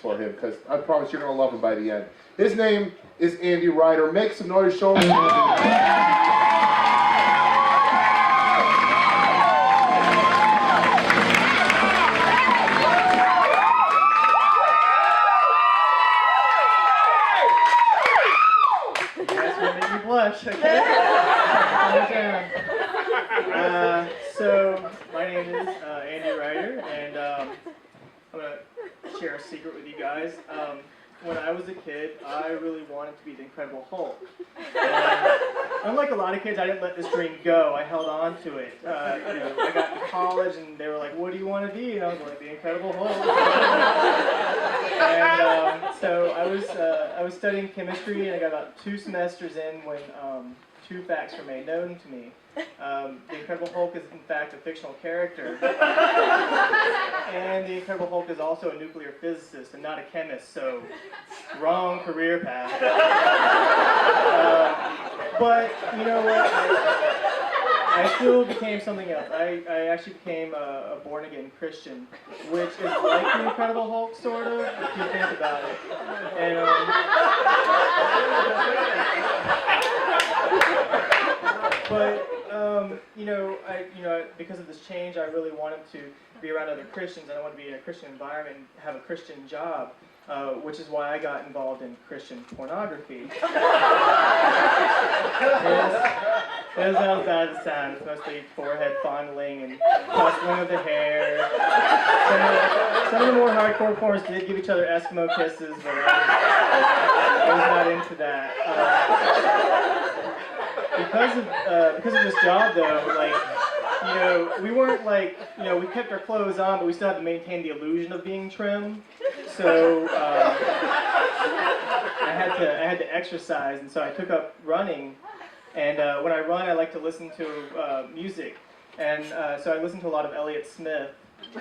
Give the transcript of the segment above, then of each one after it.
for him, because I promise you're going to love him by the end. His name is Andy Ryder. Make some noise, show him. Blush, okay? So, my name is Andy Ryder, and I'm going to share a secret with you guys. When I was a kid, I really wanted to be the Incredible Hulk. Unlike a lot of kids, I didn't let this dream go. I held on to it. I got to college, and they were like, "What do you want to be?" And I was like, "The Incredible Hulk." And so I was studying chemistry, and I got about 2 semesters in when 2 facts were made known to me. The Incredible Hulk is in fact a fictional character, and the Incredible Hulk is also a nuclear physicist and not a chemist, so wrong career path. But you know what? I still became something else. I actually became a born-again Christian, which is like the Incredible Hulk, sort of, if you think about it. And but because of this change, I really wanted to be around other Christians. I wanted to be in a Christian environment and have a Christian job, which is why I got involved in Christian pornography. It was not as bad as it sounds. It's mostly forehead fondling and tussling of the hair. Some of the more hardcore forms did give each other Eskimo kisses, but I was not into that. Because of this job, though, we weren't we kept our clothes on, but we still had to maintain the illusion of being trim. So I had to exercise, and so I took up running. And when I run, I like to listen to music, and so I listen to a lot of Elliott Smith. For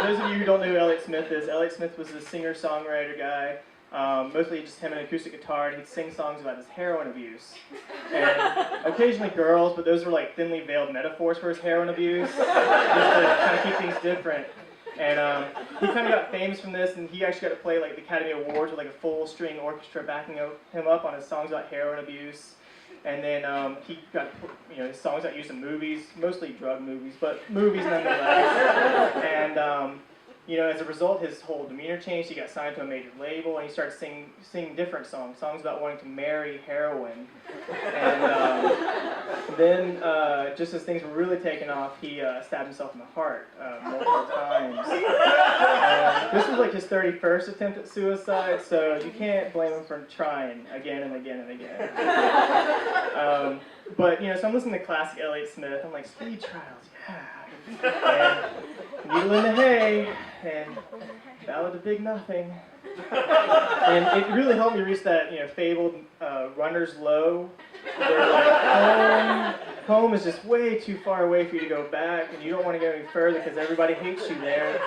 those of you who don't know who Elliott Smith is, Elliott Smith was a singer-songwriter guy. Mostly just him and an acoustic guitar, and he'd sing songs about his heroin abuse. And occasionally girls, but those were like thinly veiled metaphors for his heroin abuse, just to kind of keep things different. And he kind of got famous from this, and he actually got to play like the Academy Awards with like a full string orchestra backing him up on his songs about heroin abuse. And then he got, his songs got used in movies, mostly drug movies, but movies nonetheless. And as a result, his whole demeanor changed. He got signed to a major label, and he started singing different songs about wanting to marry heroin. And then, just as things were really taking off, he stabbed himself in the heart multiple times. This was like his 31st attempt at suicide, so you can't blame him for trying again and again and again. But so I'm listening to classic Elliott Smith. I'm like, Speed Trials, yeah. And Needle in the Hay, and Ballad of Big Nothing. And it really helped me reach that, fabled runner's low, where like home is just way too far away for you to go back, and you don't want to go any further because everybody hates you there.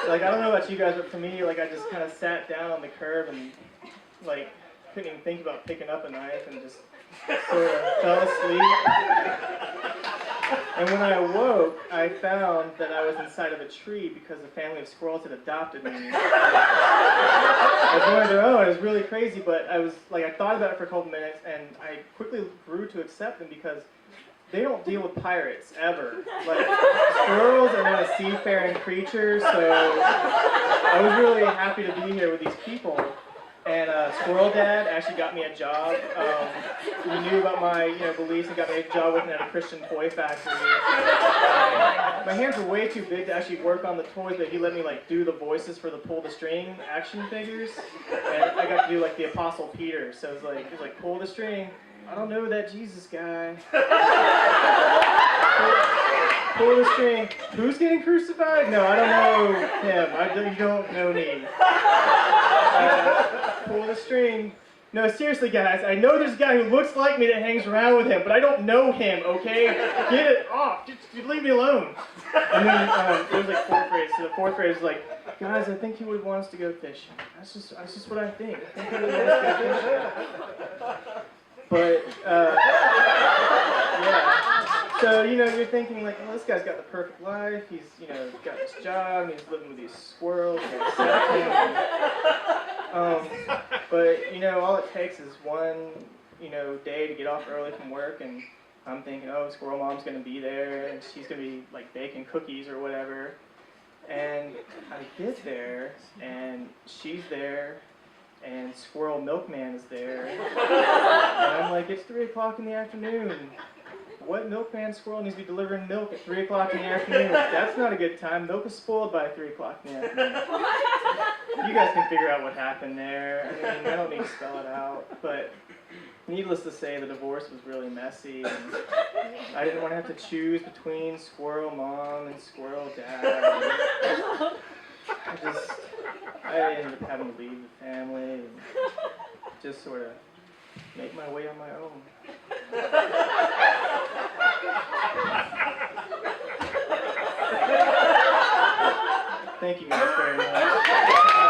So, I don't know about you guys, but for me, I just kind of sat down on the curb and couldn't even think about picking up a knife and just sort of fell asleep. And when I awoke, I found that I was inside of a tree because a family of squirrels had adopted me. I was going on their own. It was really crazy, but I thought about it for a couple minutes, and I quickly grew to accept them because they don't deal with pirates, ever. Squirrels are not a seafaring creature, so I was really happy to be here with these people. And Squirrel Dad actually got me a job. He knew about my beliefs and got me a job working at a Christian toy factory. My hands were way too big to actually work on the toys, but he let me do the voices for the pull the string action figures. And I got to do the Apostle Peter. So it was like pull the string. I don't know that Jesus guy. Pull the string. Who's getting crucified? No, I don't know him. You don't know me. Pull the string. No, seriously, guys. I know there's a guy who looks like me that hangs around with him, but I don't know him. Okay, get it off. Just leave me alone. And then there was 4th grade. So the 4th grade was like, guys, I think he would want us to go fishing. That's just what I think. I think he would want us to go fishing. But yeah. So, you know, you're thinking like, oh, this guy's got the perfect life. He's, you know, got this job, and he's living with these squirrels. And but, you know, all it takes is one, you know, day to get off early from work, and I'm thinking, oh, Squirrel Mom's going to be there, and she's going to be, like, baking cookies or whatever. And I get there, and she's there, and Squirrel Milkman is there. And I'm like, it's 3 o'clock in the afternoon. What milkman squirrel needs to be delivering milk at 3 o'clock in the afternoon? That's not a good time. Milk is spoiled by 3 o'clock in the afternoon. You guys can figure out what happened there. I mean, I don't need to spell it out, but needless to say, the divorce was really messy, and I didn't want to have to choose between Squirrel Mom and Squirrel Dad. I ended up having to leave the family and just sort of make my way on my own. Thank you guys very much.